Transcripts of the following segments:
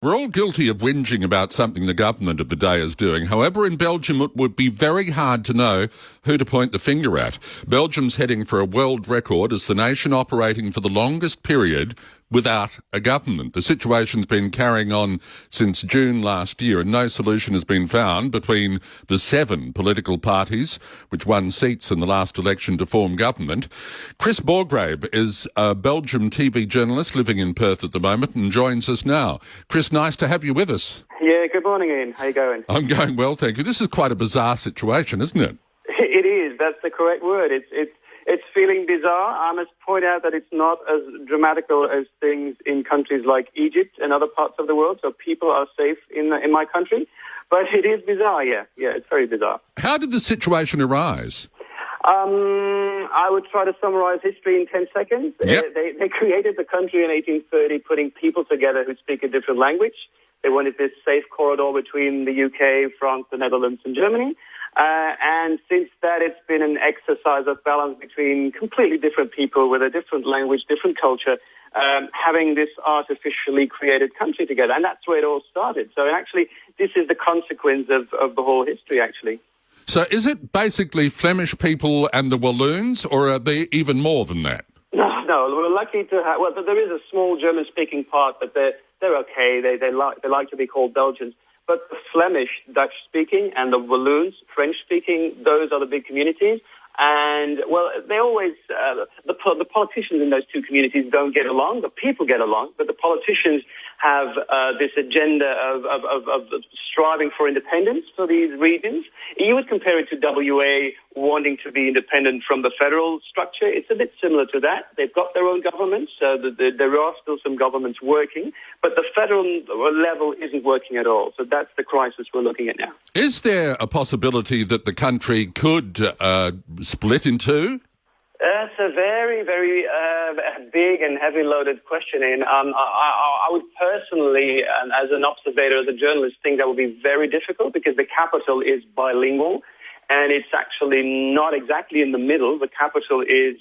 We're all guilty of whinging about something the government of the day is doing. However, in Belgium, it would be very hard to know who to point the finger at. Belgium's heading for a world record as the nation operating for the longest period without a government. The situation's been carrying on since June last year, and no solution has been found between the 7 political parties which won seats in the last election to form government. Kris Borgraeve is a Belgian TV journalist living in Perth at the moment and joins us now. Kris, nice to have you with us. Yeah, good morning, Ian. How you going? I'm going well, thank you. This is quite a bizarre situation, isn't it? It is. That's the correct word. It's feeling bizarre. I must point out that it's not as dramatical as things in countries like Egypt and other parts of the world, so people are safe in my country. But it is bizarre, yeah. Yeah, it's very bizarre. How did the situation arise? I would try to summarize history in 10 seconds. Yep. They created the country in 1830, putting people together who speak a different language. They wanted this safe corridor between the UK, France, the Netherlands, and Germany. And since that, it's been an exercise of balance between completely different people with a different language, different culture, having this artificially created country together. And that's where it all started. So actually, this is the consequence of the whole history, actually. So is it basically Flemish people and the Walloons, or are they even more than that? No, we're lucky to have... Well, there is a small German-speaking part, but they're okay. They like to be called Belgians. But the Flemish, Dutch-speaking, and the Walloons, French-speaking, those are the big communities. And, well, they always... the politicians in those two communities don't get along. The people get along, but the politicians have this agenda of striving for independence for these regions. You would compare it to WA wanting to be independent from the federal structure. It's a bit similar to that. They've got their own government, so there are still some governments working, but the federal level isn't working at all. So that's the crisis we're looking at now. Is there a possibility that the country could split in two? That's a very, very big and heavy-loaded question. And I would personally, as an observator, as a journalist, think that would be very difficult because the capital is bilingual, and it's actually not exactly in the middle. The capital is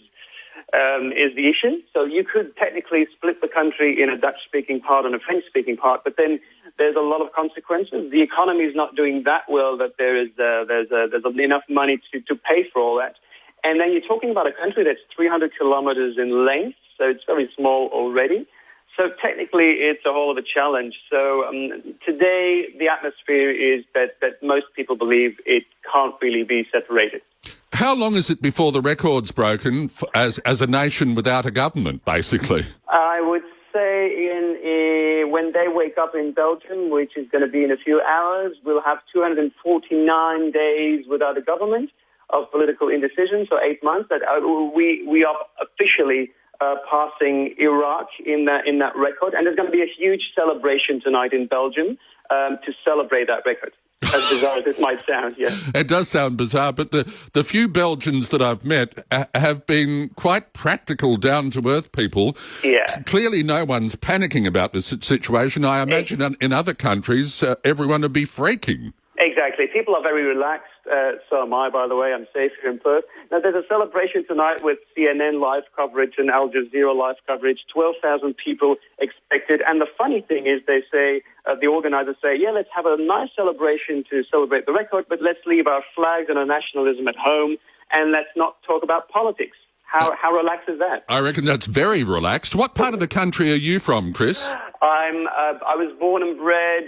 the issue. So you could technically split the country in a Dutch-speaking part and a French-speaking part, but then there's a lot of consequences. The economy is not doing that well that there's enough money to pay for all that. And then you're talking about a country that's 300 kilometers in length, so it's very small already. So technically, it's a whole of a challenge. So today, the atmosphere is that most people believe it can't really be separated. How long is it before the record's broken as a nation without a government, basically? I would say when they wake up in Belgium, which is going to be in a few hours, we'll have 249 days without a government of political indecision, so 8 months. That we are officially passing Iraq in that record, and there's going to be a huge celebration tonight in Belgium to celebrate that record. As bizarre as it might sound, yeah. It does sound bizarre, but the few Belgians that I've met have been quite practical, down-to-earth people. Yeah. Clearly no one's panicking about this situation. I imagine in other countries, everyone would be freaking. Exactly. People are very relaxed. So am I, by the way. I'm safe here in Perth. Now, there's a celebration tonight with CNN live coverage and Al Jazeera live coverage. 12,000 people expected. And the funny thing is they say, the organizers say, yeah, let's have a nice celebration to celebrate the record, but let's leave our flags and our nationalism at home, and let's not talk about politics. How relaxed is that? I reckon that's very relaxed. What part of the country are you from, Kris? I was born and bred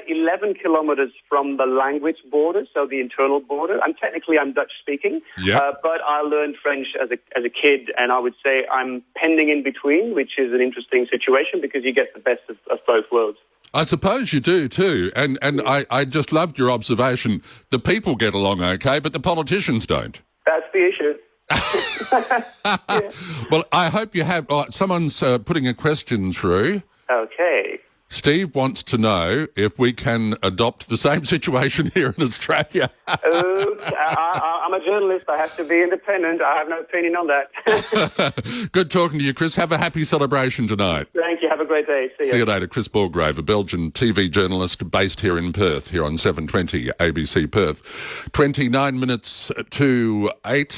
11 kilometers from the language border, so the internal border. I'm Dutch-speaking, but I learned French as a kid, and I would say I'm pending in between, which is an interesting situation because you get the best of both worlds. I suppose you do too, and I just loved your observation. The people get along okay, but the politicians don't. That's the issue. Yeah. Well, I hope you have... someone's putting a question through. Okay. Steve wants to know if we can adopt the same situation here in Australia. I'm a journalist. I have to be independent. I have no opinion on that. Good talking to you, Kris. Have a happy celebration tonight. Thank you. Have a great day. See you later. Kris Borgraeve, a Belgian TV journalist based here in Perth, here on 720 ABC Perth. 29 minutes to 8.